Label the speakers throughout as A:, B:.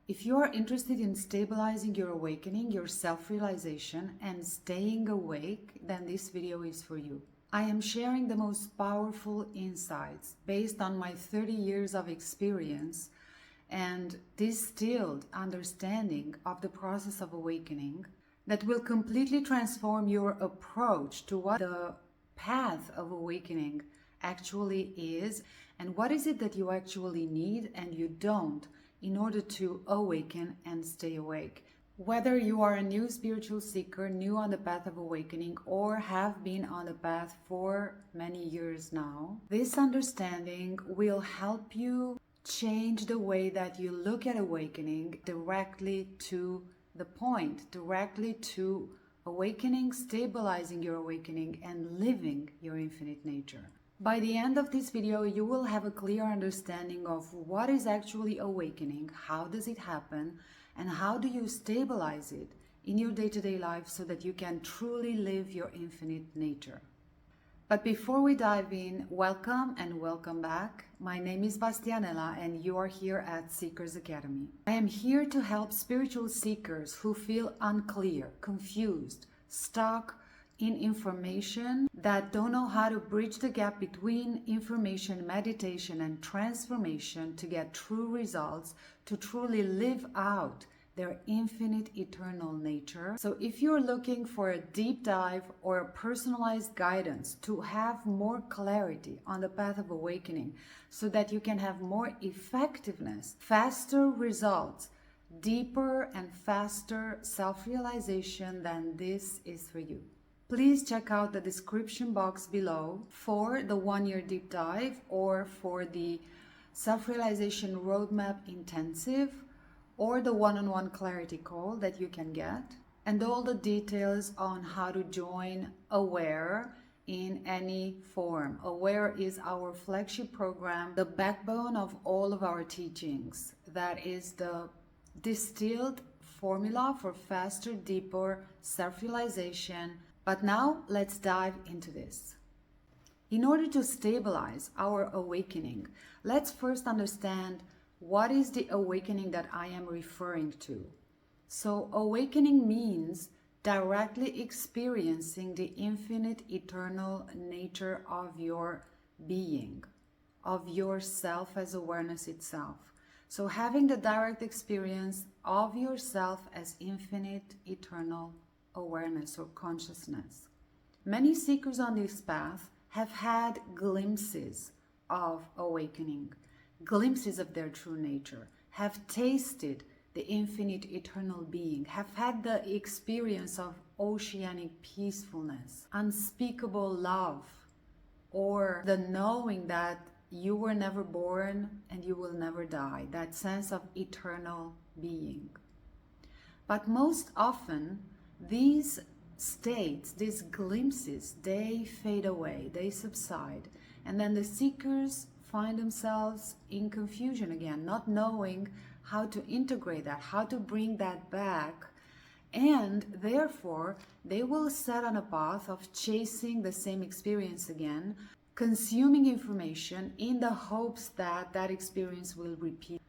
A: If you are interested in stabilizing your awakening, your self-realization, and staying awake, then this video is for you. I am sharing the most powerful insights based on my 30 years of experience and distilled understanding of the process of awakening that will completely transform your approach to what the path of awakening actually is and what is it that you actually need and you don't in order to awaken and stay awake. Whether you are a new spiritual seeker, new on the path of awakening, or have been on the path for many years now, this understanding will help you change the way that you look at awakening directly to the point, directly to awakening, stabilizing your awakening, and living your infinite nature. By the end of this video, you will have a clear understanding of what is actually awakening, how does it happen, and how do you stabilize it in your day-to-day life so that you can truly live your infinite nature. But before we dive in, welcome and welcome back. My name is Bastianella and you are here at Seekers Academy. I am here to help spiritual seekers who feel unclear, confused, stuck in information, that don't know how to bridge the gap between information, meditation, and transformation to get true results, to truly live out their infinite eternal nature. So if you're looking for a deep dive or a personalized guidance to have more clarity on the path of awakening so that you can have more effectiveness, faster results, deeper and faster self-realization, then this is for you. Please check out the description box below for the 1-year deep dive or for the self-realization roadmap intensive or the one-on-one clarity call that you can get, and all the details on how to join A.W.A.R.E in any form. A.W.A.R.E is our flagship program, the backbone of all of our teachings. That is the distilled formula for faster, deeper self-realization. But now let's dive into this. In order to stabilize our awakening, let's first understand what is the awakening that I am referring to. So awakening means directly experiencing the infinite eternal nature of your being, of yourself as awareness itself. So having the direct experience of yourself as infinite eternal awareness or consciousness. Many seekers on this path have had glimpses of awakening, glimpses of their true nature, have tasted the infinite eternal being, have had the experience of oceanic peacefulness, unspeakable love, or the knowing that you were never born and you will never die, that sense of eternal being. But most often, these states, these glimpses, they fade away, they subside, and then the seekers find themselves in confusion again, not knowing how to integrate that, how to bring that back, and therefore they will set on a path of chasing the same experience again, consuming information in the hopes that that experience will repeat.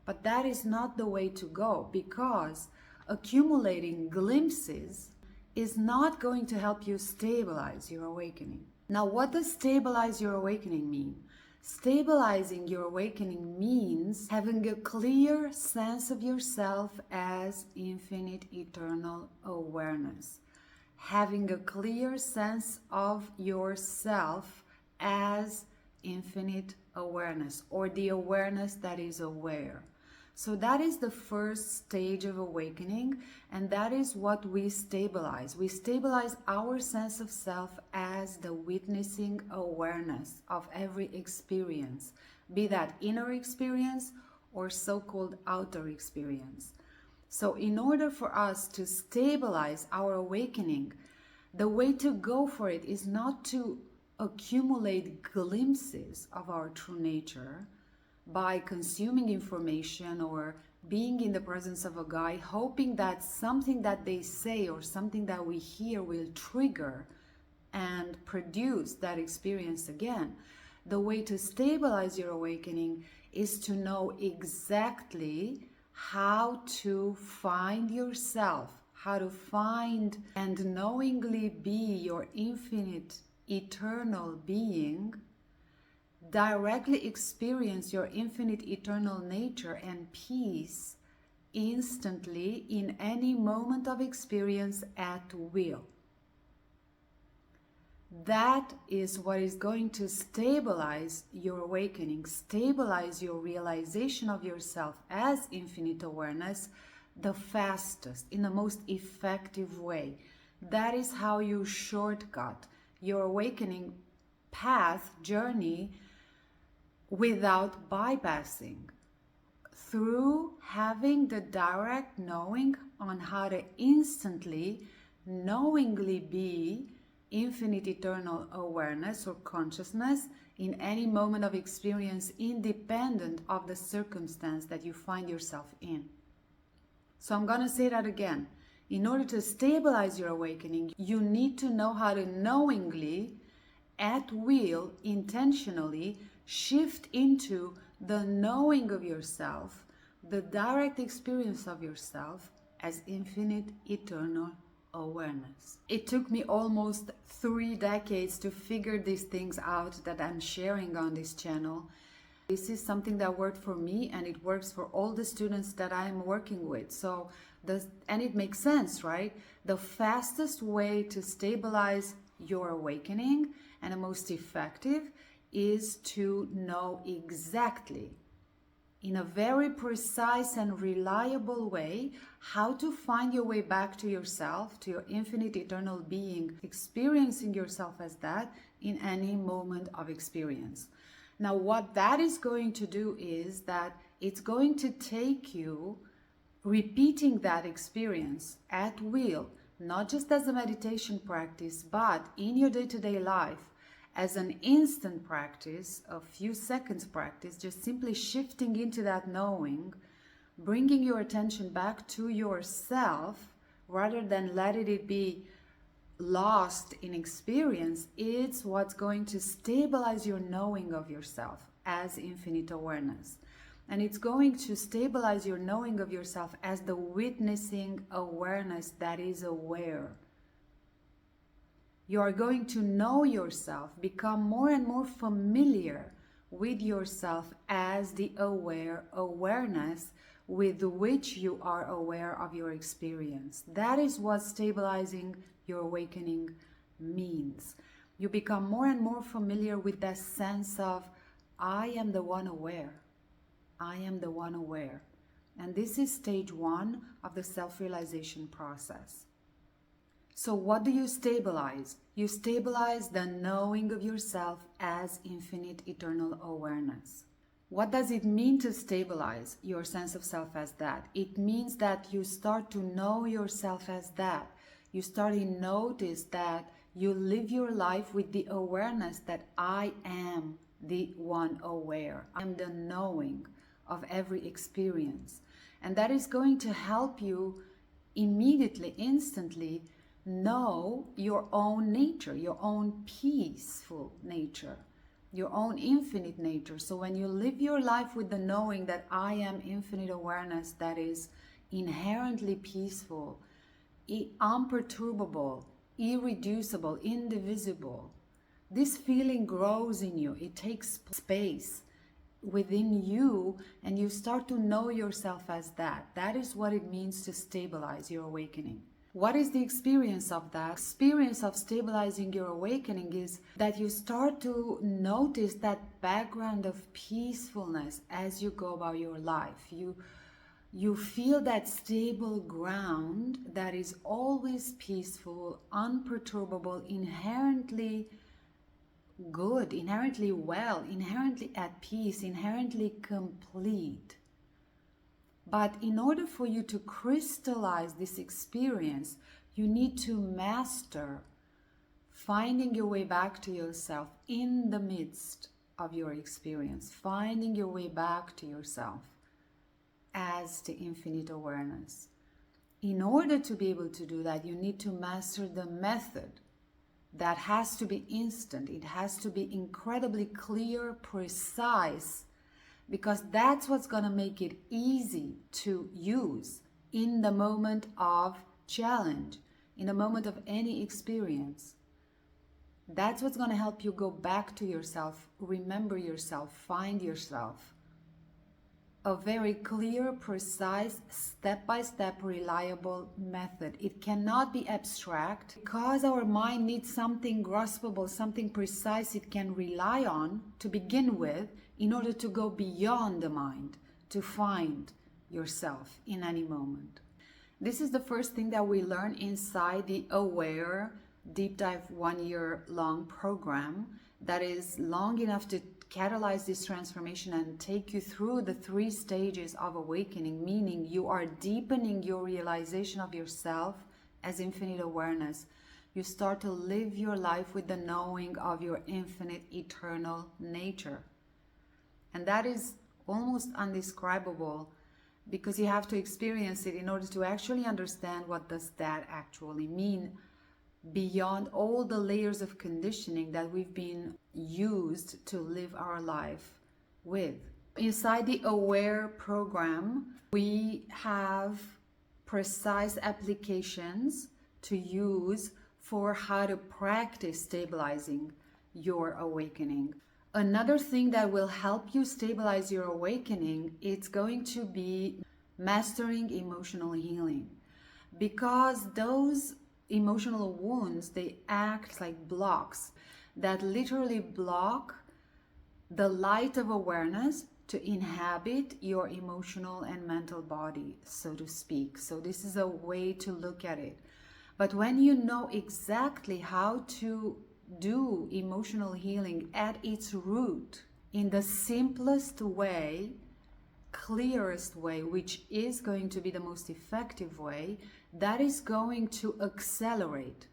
A: But that is not the way to go, because accumulating glimpses is not going to help you stabilize your awakening. Now, what does stabilize your awakening mean? Stabilizing your awakening means having a clear sense of yourself as infinite eternal awareness. Having a clear sense of yourself as infinite awareness, or the awareness that is aware. So that is the first stage of awakening, and that is what we stabilize. We stabilize our sense of self as the witnessing awareness of every experience, be that inner experience or so-called outer experience. So in order for us to stabilize our awakening, the way to go for it is not to accumulate glimpses of our true nature by consuming information or being in the presence of a guide, hoping that something that they say or something that we hear will trigger and produce that experience again. The way to stabilize your awakening is to know exactly how to find yourself, how to find and knowingly be your infinite, eternal being, directly experience your infinite, eternal nature and peace instantly in any moment of experience at will. That is what is going to stabilize your awakening, stabilize your realization of yourself as infinite awareness the fastest, in the most effective way. That is how you shortcut your awakening path, journey, without bypassing, through having the direct knowing on how to instantly, knowingly be infinite eternal awareness or consciousness in any moment of experience, independent of the circumstance that you find yourself in. So I'm going to say that again. In order to stabilize your awakening, you need to know how to knowingly, at will, intentionally shift into the knowing of yourself, the direct experience of yourself as infinite eternal awareness. It took me almost 3 decades to figure these things out that I'm sharing on this channel. This is something that worked for me, and it works for all the students that I'm working with. And it makes sense, right? The fastest way to stabilize your awakening and the most effective is to know exactly, in a very precise and reliable way, how to find your way back to yourself, to your infinite eternal being, experiencing yourself as that in any moment of experience. Now, what that is going to do is that it's going to take you repeating that experience at will, not just as a meditation practice, but in your day-to-day life, as an instant practice, a few seconds practice, just simply shifting into that knowing, bringing your attention back to yourself rather than letting it be lost in experience. It's what's going to stabilize your knowing of yourself as infinite awareness. And it's going to stabilize your knowing of yourself as the witnessing awareness that is aware. You are going to know yourself, become more and more familiar with yourself as the aware awareness with which you are aware of your experience. That is what stabilizing your awakening means. You become more and more familiar with that sense of, I am the one aware. I am the one aware. And this is stage 1 of the self-realization process. So what do you stabilize? You stabilize the knowing of yourself as infinite eternal awareness. What does it mean to stabilize your sense of self as that? It means that you start to know yourself as that. You start to notice that you live your life with the awareness that I am the one aware. I am the knowing of every experience. And that is going to help you immediately, instantly, know your own nature, your own peaceful nature, your own infinite nature. So when you live your life with the knowing that I am infinite awareness that is inherently peaceful, unperturbable, irreducible, indivisible, this feeling grows in you. It takes space within you, and you start to know yourself as that. That is what it means to stabilize your awakening. What is the experience of that? Experience of stabilizing your awakening is that you start to notice that background of peacefulness as you go about your life. You feel that stable ground that is always peaceful, unperturbable, inherently good, inherently well, inherently at peace, inherently complete. But in order for you to crystallize this experience, you need to master finding your way back to yourself in the midst of your experience, finding your way back to yourself as the infinite awareness. In order to be able to do that, you need to master the method. That has to be instant. It has to be incredibly clear, precise, because that's what's going to make it easy to use in the moment of challenge, in the moment of any experience. That's what's going to help you go back to yourself, remember yourself, find yourself. A very clear, precise, step-by-step, reliable method. It cannot be abstract because our mind needs something graspable, something precise it can rely on to begin with in order to go beyond the mind, to find yourself in any moment. This is the first thing that we learn inside the A.W.A.R.E Deep Dive 1 year long program that is long enough to catalyze this transformation and take you through the 3 stages of awakening, meaning you are deepening your realization of yourself as infinite awareness. You start to live your life with the knowing of your infinite eternal nature. And that is almost undescribable because you have to experience it in order to actually understand what does that actually mean, beyond all the layers of conditioning that we've been used to live our life with. Inside the A.W.A.R.E program, we have precise applications to use for how to practice stabilizing your awakening. Another thing that will help you stabilize your awakening, it's going to be mastering emotional healing, because those emotional wounds, they act like blocks that literally block the light of awareness to inhabit your emotional and mental body, so to speak. So this is a way to look at it. But when you know exactly how to do emotional healing at its root, in the simplest way, clearest way, which is going to be the most effective way, that is going to accelerate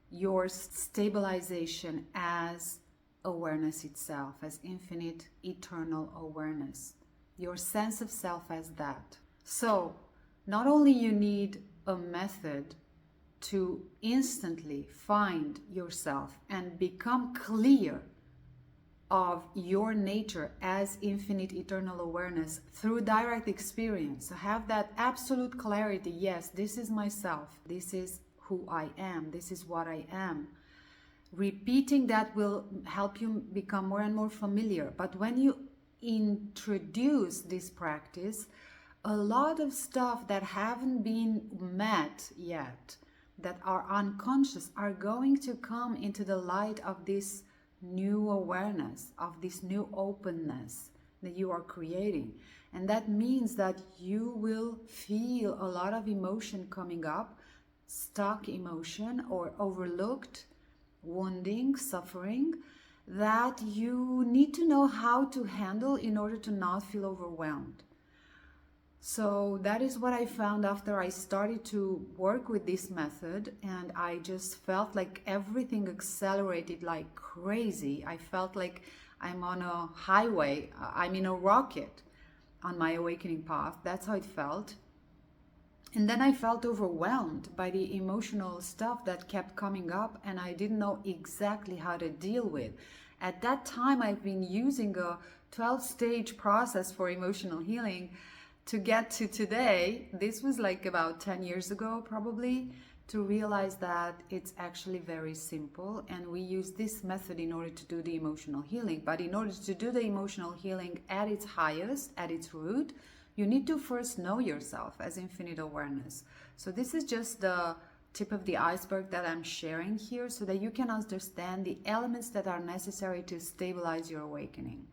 A: your stabilization as awareness itself, as infinite eternal awareness, your sense of self as that. So not only you need a method to instantly find yourself and become clear of your nature as infinite eternal awareness through direct experience. So have that absolute clarity. Yes, this is myself. This is who I am. This is what I am. Repeating that will help you become more and more familiar. But when you introduce this practice, a lot of stuff that haven't been met yet, that are unconscious, are going to come into the light of this new awareness, of this new openness that you are creating. And that means that you will feel a lot of emotion coming up, stuck emotion or overlooked, wounding, suffering, that you need to know how to handle in order to not feel overwhelmed. So that is what I found after I started to work with this method, and I just felt like everything accelerated like crazy. I felt like I'm on a highway, I'm in a rocket on my awakening path. That's how it felt. And then I felt overwhelmed by the emotional stuff that kept coming up, and I didn't know exactly how to deal with. At that time, I've been using a 12-stage process for emotional healing to get to today. This was like about 10 years ago, probably, to realize that it's actually very simple, and we use this method in order to do the emotional healing. But in order to do the emotional healing at its highest, at its root, you need to first know yourself as infinite awareness. So this is just the tip of the iceberg that I'm sharing here, so that you can understand the elements that are necessary to stabilize your awakening.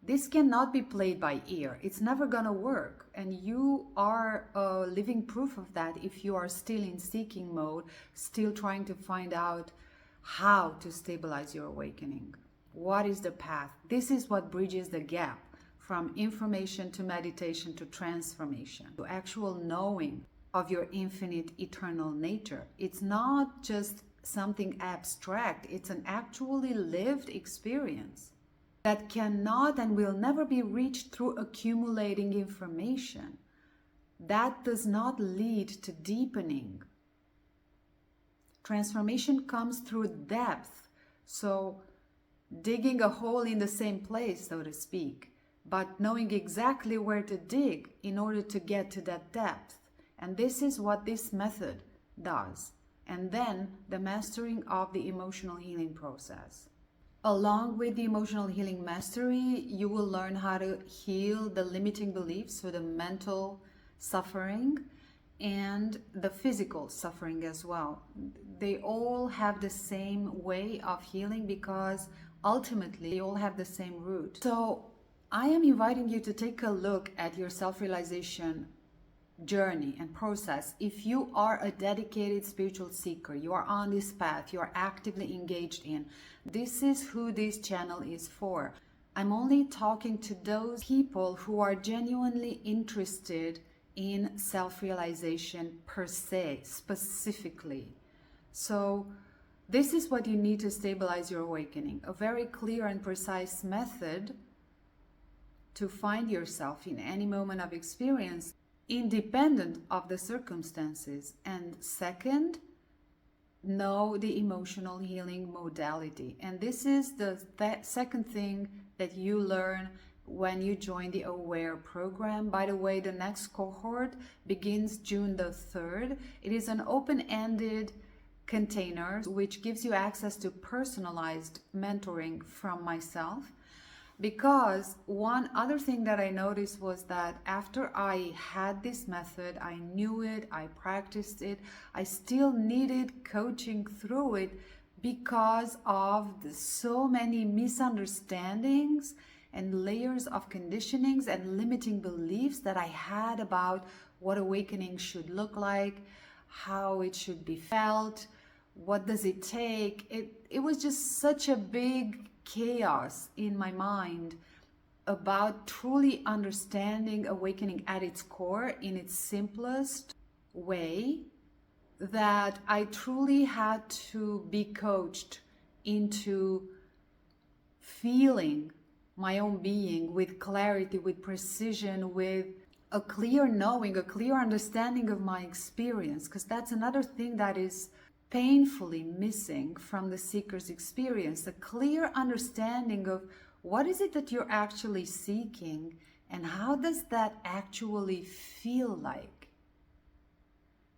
A: This cannot be played by ear. It's never gonna work. And you are living proof of that if you are still in seeking mode, still trying to find out how to stabilize your awakening. What is the path? This is what bridges the gap from information to meditation to transformation, to actual knowing of your infinite eternal nature. It's not just something abstract, it's an actually lived experience that cannot and will never be reached through accumulating information. That does not lead to deepening. Transformation comes through depth. So digging a hole in the same place, so to speak. but knowing exactly where to dig in order to get to that depth. And this is what this method does. And then the mastering of the emotional healing process. Along with the emotional healing mastery, you will learn how to heal the limiting beliefs, so the mental suffering and the physical suffering as well. They all have the same way of healing because ultimately they all have the same root. So I am inviting you to take a look at your self-realization journey and process. If you are a dedicated spiritual seeker, you are on this path, you are actively engaged in, this is who this channel is for. I'm only talking to those people who are genuinely interested in self-realization per se, specifically. So this is what you need to stabilize your awakening: a very clear and precise method to find yourself in any moment of experience, independent of the circumstances. And second, know the emotional healing modality. And this is the second thing that you learn when you join the A.W.A.R.E program. By the way, the next cohort begins June the 3rd. It is an open-ended container which gives you access to personalized mentoring from myself. Because one other thing that I noticed was that after I had this method, I knew it, I practiced it, I still needed coaching through it because of so many misunderstandings and layers of conditionings and limiting beliefs that I had about what awakening should look like, how it should be felt, what does it take. It was just such a big chaos in my mind about truly understanding awakening at its core in its simplest way, that I truly had to be coached into feeling my own being with clarity, with precision, with a clear knowing, a clear understanding of my experience. Because that's another thing that is painfully missing from the seeker's experience: a clear understanding of what is it that you're actually seeking and how does that actually feel like.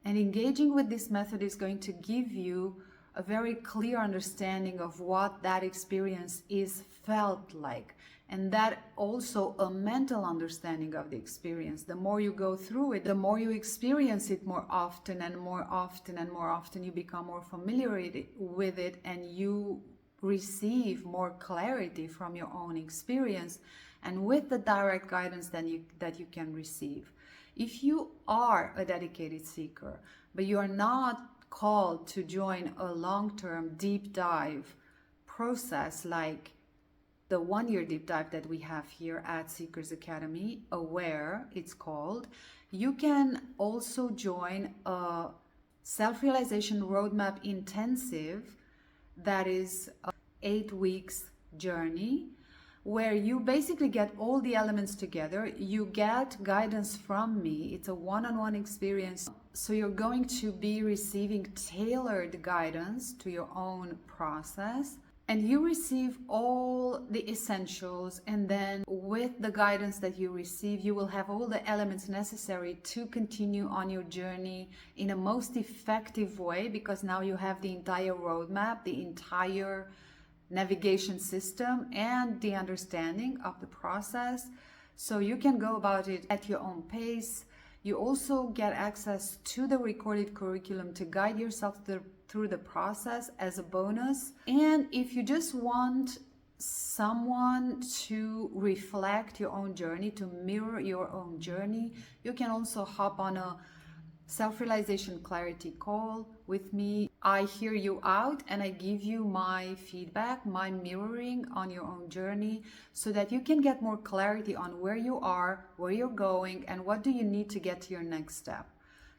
A: And engaging with this method is going to give you a very clear understanding of what that experience is felt like, and that also a mental understanding of the experience. The more you go through it, the more you experience it more often and more often and more often, you become more familiar with it, and you receive more clarity from your own experience and with the direct guidance that you can receive. If you are a dedicated seeker, but you are not called to join a long-term deep dive process like the 1-year deep dive that we have here at Seekers Academy, A.W.A.R.E it's called, you can also join a self-realization roadmap intensive that is an 8 weeks journey where you basically get all the elements together. You get guidance from me. It's a one-on-one experience. So you're going to be receiving tailored guidance to your own process. And you receive all the essentials, and then with the guidance that you receive, you will have all the elements necessary to continue on your journey in a most effective way, because now you have the entire roadmap, the entire navigation system, and the understanding of the process. So you can go about it at your own pace. You also get access to the recorded curriculum to guide yourself through the process as a bonus. And if you just want someone to reflect your own journey, to mirror your own journey, you can also hop on a self-realization clarity call with me. I hear you out and I give you my feedback, my mirroring on your own journey, so that you can get more clarity on where you are, where you're going, and what do you need to get to your next step.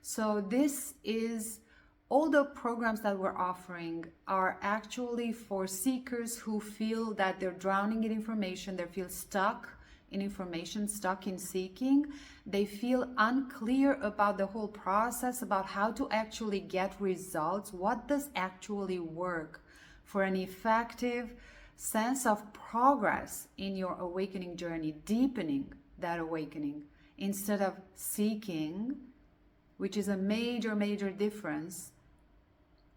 A: So this is all the programs that we're offering are actually for seekers who feel that they're drowning in information, they feel stuck in information, stuck in seeking. They feel unclear about the whole process, about how to actually get results. What does actually work for an effective sense of progress in your awakening journey, deepening that awakening instead of seeking, which is a major difference,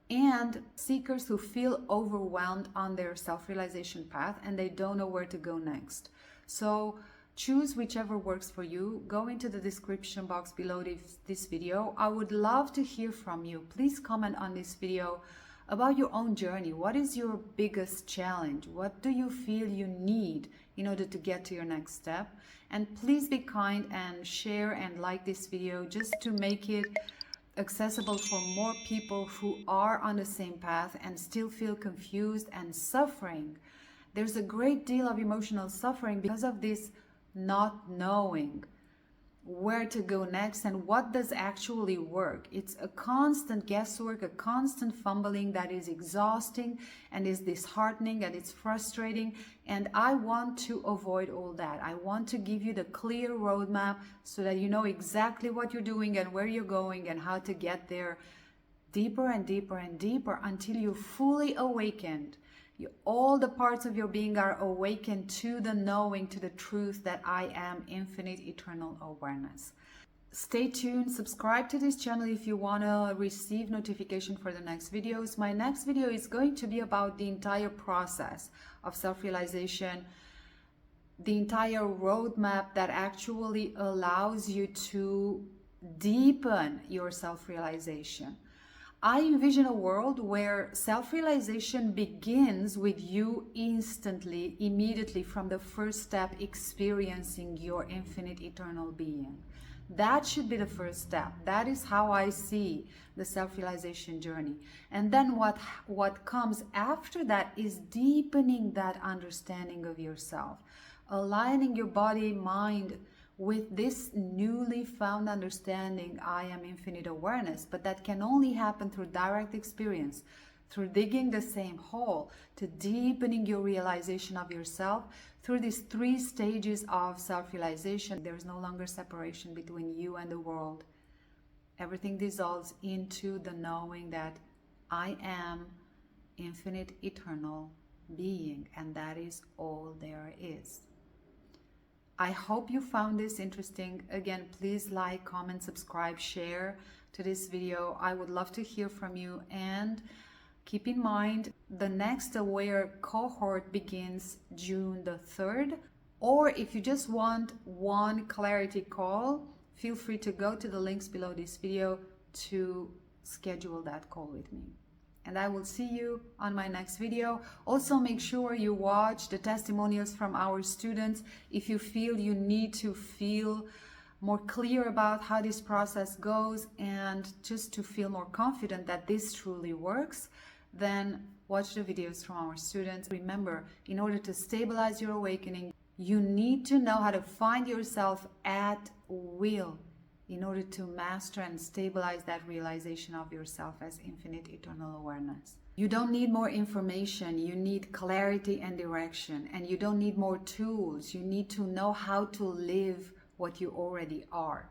A: and seekers who feel overwhelmed on their self-realization path and they don't know where to go next. So choose whichever works for you. Go into the description box below this video. I would love to hear from you. Please comment on this video about your own journey. What is your biggest challenge? What do you feel you need in order to get to your next step? And please be kind and share and like this video just to make it accessible for more people who are on the same path and still feel confused and suffering. There's a great deal of emotional suffering because of this not knowing where to go next and what does actually work. It's a constant guesswork, a constant fumbling that is exhausting and is disheartening and it's frustrating. And I want to avoid all that. I want to give you the clear roadmap so that you know exactly what you're doing and where you're going and how to get there deeper and deeper and deeper until you're fully awakened. All the parts of your being are awakened to the knowing, to the truth that I am infinite eternal awareness. Stay tuned, subscribe to this channel if you want to receive notification for the next videos. My next video is going to be about the entire process of self-realization, the entire roadmap that actually allows you to deepen your self-realization. I envision a world where self-realization begins with you instantly, immediately from the first step, experiencing your infinite eternal being. That should be the first step. That is how I see the self-realization journey. And then what comes after that is deepening that understanding of yourself, aligning your body, mind, with this newly found understanding, I am infinite awareness. But that can only happen through direct experience, through digging the same hole, to deepening your realization of yourself through these 3 stages of self-realization. There is no longer separation between you and the world. Everything dissolves into the knowing that I am infinite eternal being, and that is all there is. I hope you found this interesting. Again, please like, comment, subscribe, share to this video. I would love to hear from you. And keep in mind, the next A.W.A.R.E cohort begins June the 3rd. Or if you just want one clarity call, feel free to go to the links below this video to schedule that call with me. And I will see you on my next video. Also, make sure you watch the testimonials from our students if you feel you need to feel more clear about how this process goes and just to feel more confident that this truly works. Then watch the videos from our students. Remember, in order to stabilize your awakening, you need to know how to find yourself at will, in order to master and stabilize that realization of yourself as infinite eternal awareness. You don't need more information, you need clarity and direction, and you don't need more tools. You need to know how to live what you already are.